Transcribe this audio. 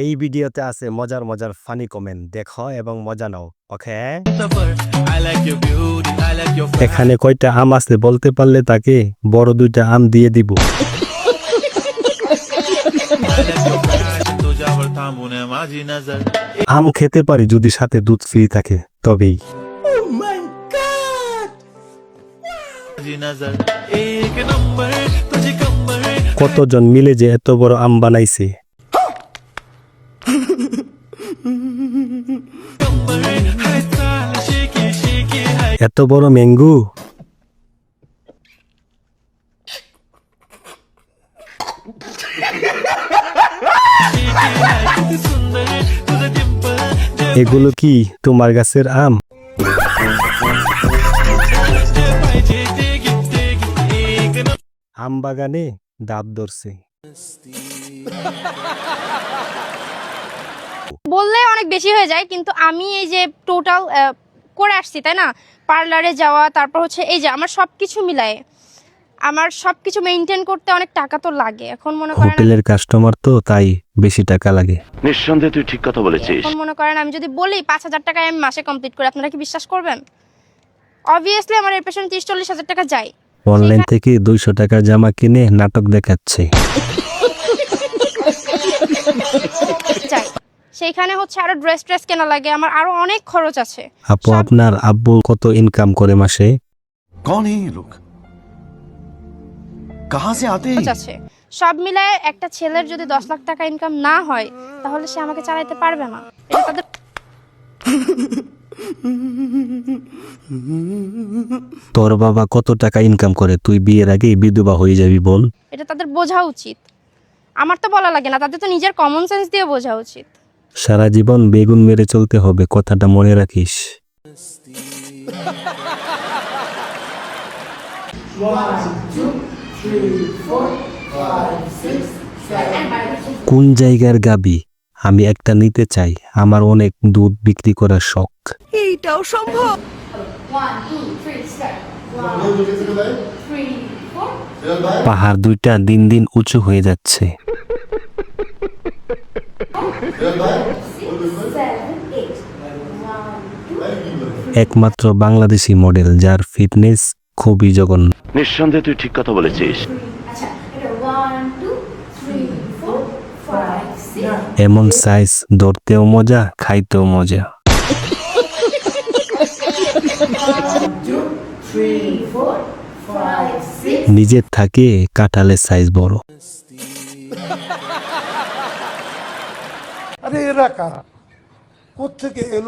এই ভিডিওতে আছে মজার মজার ফানি কমেন্ট, দেখো এবং মজা নাও। ওকে, এখানে কয়টা আম আছে বলতে পারলে তাকে বড় 2টা আম দিয়ে দিব। আম খেতে পারি যদি সাথে দুধ ফ্রি থাকে তবেই। কতজন মিলে যে এত বড় আম বানাইছে। এত বড় ম্যাঙ্গো। এগুলো কি তোমার গাছের আম? আম বাগানে ডাব ধরছে। বললে অনেক বেশি হয়ে যায়, কিন্তু আমি এই যে টোটাল করে আসছি, তাই না? পার্লারে যাওয়া, তারপর হচ্ছে এই যে আমার সবকিছু মিলায়ে আমার সবকিছু মেইনটেইন করতে অনেক টাকা তো লাগে। এখন মনে করেন হোটেলের কাস্টমার তো, তাই বেশি টাকা লাগে। নিঃসন্দেহে তুই ঠিক কথা বলেছিস। এখন মনে করেন আমি যদি বলি 5,000 টাকায় আমি মাসে কমপ্লিট করি, আপনারা কি বিশ্বাস করবেন? অবভিয়াসলি আমার এর পেছনে 30-40 হাজার টাকা যায়। অনলাইন থেকে 200 টাকার জামা কিনে নাটক দেখাচ্ছে। সেইখানে হচ্ছে আরো ড্রেস কেনা লাগে, আমার আরো অনেক খরচ আছে। আপু, আপনার আব্বু কত ইনকাম করে মাসে? कौन है ये लोग? कहां से आते हैं? আছে সব মিলায় একটা ছেলের যদি 10 লাখ টাকা ইনকাম না হয়, তাহলে সে আমাকে চালাতে পারবে না। এটা তাদের তোর বাবা কত টাকা ইনকাম করে? তুই বিয়ের আগে বিধবা হয়ে যাবি বল। এটা তাদের বোঝা উচিত। আমার তো বলা লাগে না, তাদের তো নিজের কমন সেন্স দিয়ে বোঝা উচিত। সারা জীবন বেগুন মেরে চলতে হবে, কথাটা মনে রাখিস। কোন জায়গার গাবি? আমি একটা নিতে চাই, আমার অনেক দুধ বিক্রি করার শখ। এইটাও সম্ভব। 1 2 3 start 1 2 3 4 পাহাড় 2টা দিন দিন উঁচু হয়ে যাচ্ছে। 6 7 8 1 একমাত্র বাংলাদেশি মডেল যার ফিটনেস খুবই জঘন্য। নিঃসন্দেহে তুই ঠিক কথা বলেছিস। আচ্ছা, এটা 1 2 3 4 5 6 এমন সাইজ ধরতেও মজা, খাইতেও মজা। 1 2 3 4 5 6 নিজের থাকে কাঁঠালের সাইজ বড়। আরে এরা কারা? কোত্থেকে এলো?